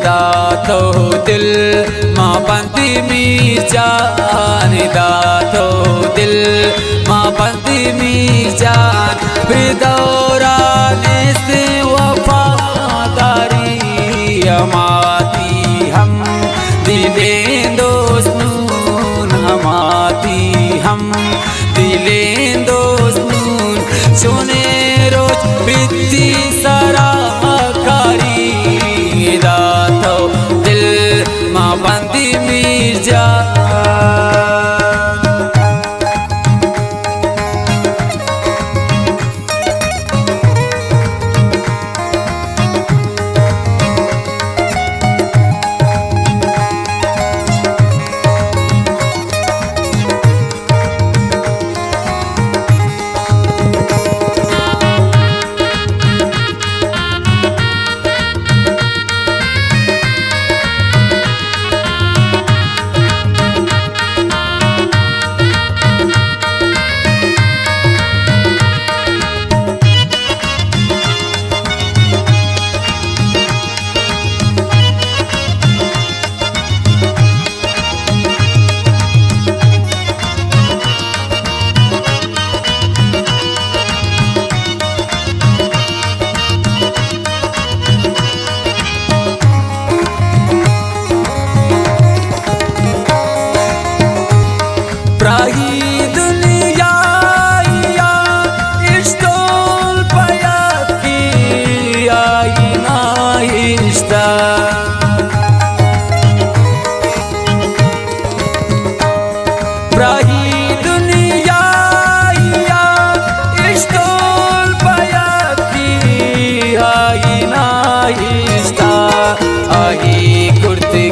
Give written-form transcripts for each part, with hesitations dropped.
दातो दिल माँ बंदी मीर जान, दातो दिल माँ बंदी मीर जान, बिदौराने से वफादारी हमारी हम दिले दोस्तून, हमारी हम दिले दोस्तून, सुने रोज बित्ती सराकारी दातो दिल माँ बंदी मीर जान।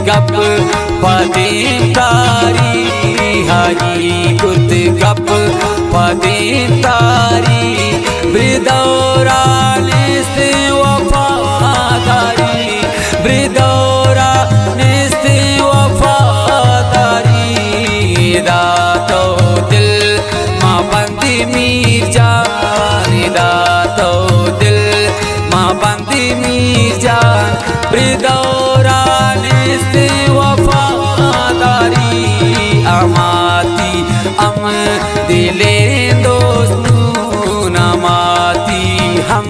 गप पदें तारी हाई गुर्द गप पदें तारी, बिदौराने से वफादारी, बिदौराने से वफादारी दातो दिल माँ बंदी मीर जान, दातो दिल माँ बंदी मीर जान, बिदौराने से वफादारी अमाती हम दिले दोस्तून, अमाती हम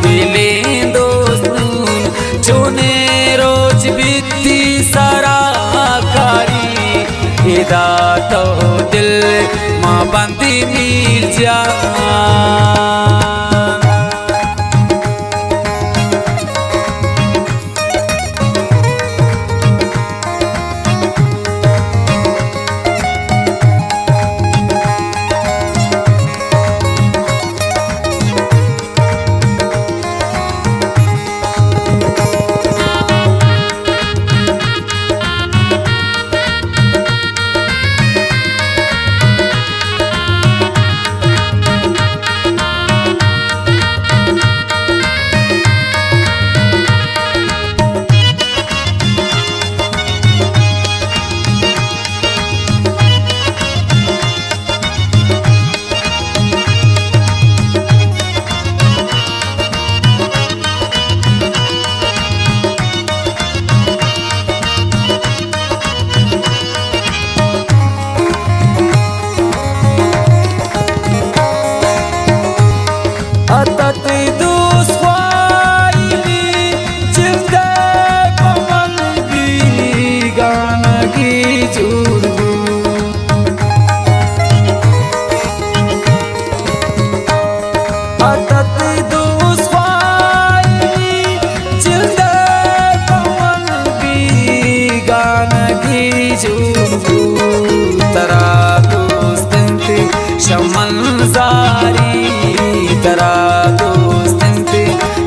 दिले दोस्तून, चुने रोज बित्ती सराकारी दातो दिल माँ बंदी मीर जान।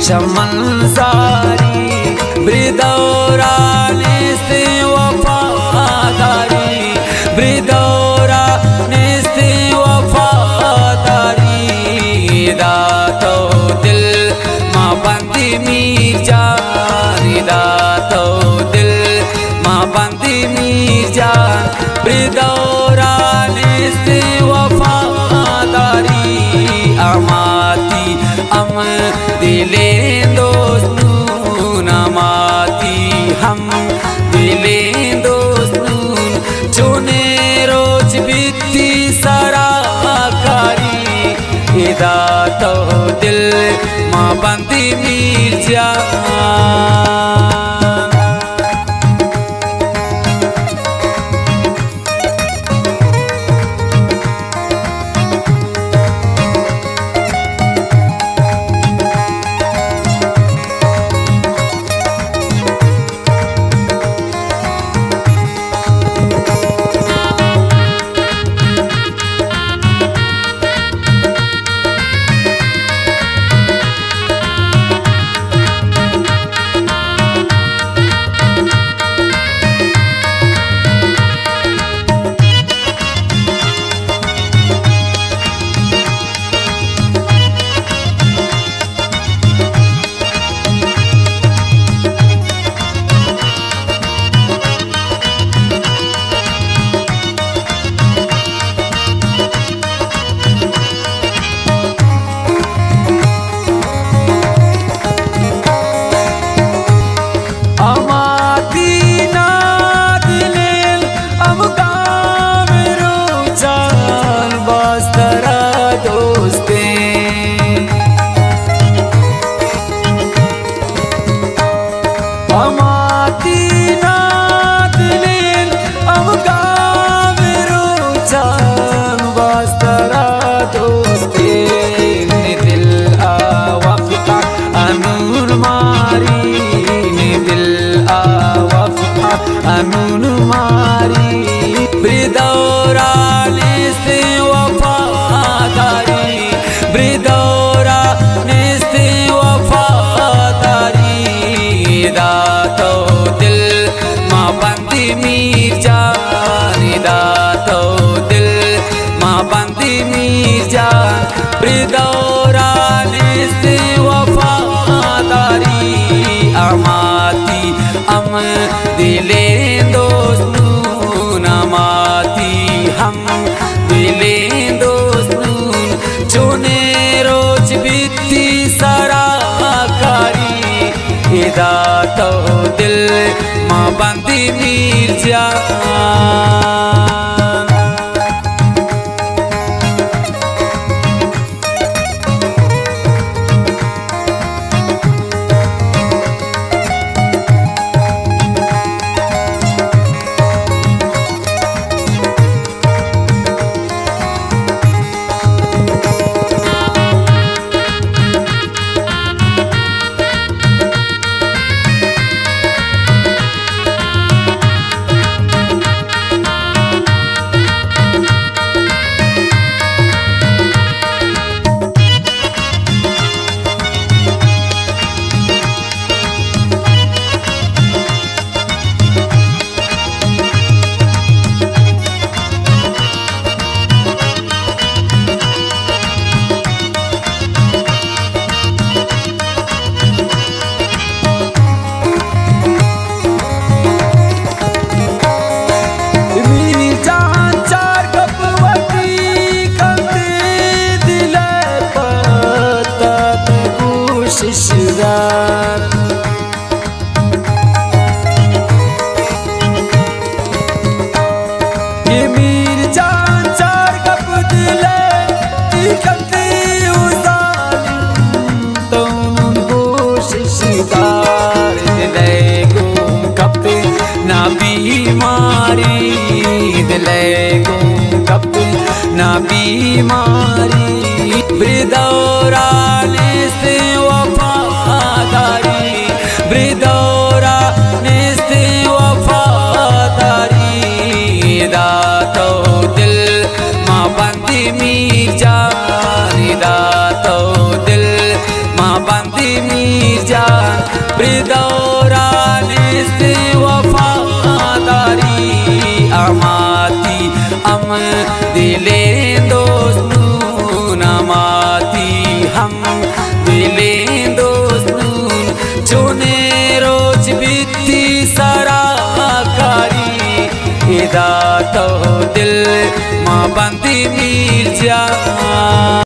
शमंसारी बिदौराने से वफादारी, बिदौराने से वफादारी दातो दिल माँ बंदी मीर जान, दातो दिल माँ बंदी मीर जान, बिदौराने से वफादारी अमाती अम दिले दोस्तून, अमाती इदा तो दिल मां बंदी मीर जान। अनून मारी ब्रिदौरा निस्ते वफादारी, ब्रिदौरा निस्ते वफादारी। इदा तो दिल मां बंदी मीर जान, इदा तो दिल मां बंदी मीर जान। ब्रिदौरा निस्ते वफादारी अमाती अम दिले दोस्तून, अमाती हम दिले दोस्तून। चुने रोज बित्ती सराकारी, इदा तो दिल मां बंदी मीर जान। ये मीर जान चार कप दिले करते उजालिम तो कोशिशदार दिले गुम कपे ना बीमारी, दिले गुम कपे ना बीमारी। ब्रिदौरा निस्ते वफादारी, ब्रिदौरा निस्ते वफादारी। इदा तो दिल मां बंदी मीर जान, इदा तो दिल मां बंदी मीर जान। ब्रिदौरा निस्ते वफादारी अमाती अम दिले दोस्तून, अमाती हम दिले दोस्तून। चुने रोज बित्ती सराकारी, इदा तो दिल मां बंदी मीर जान।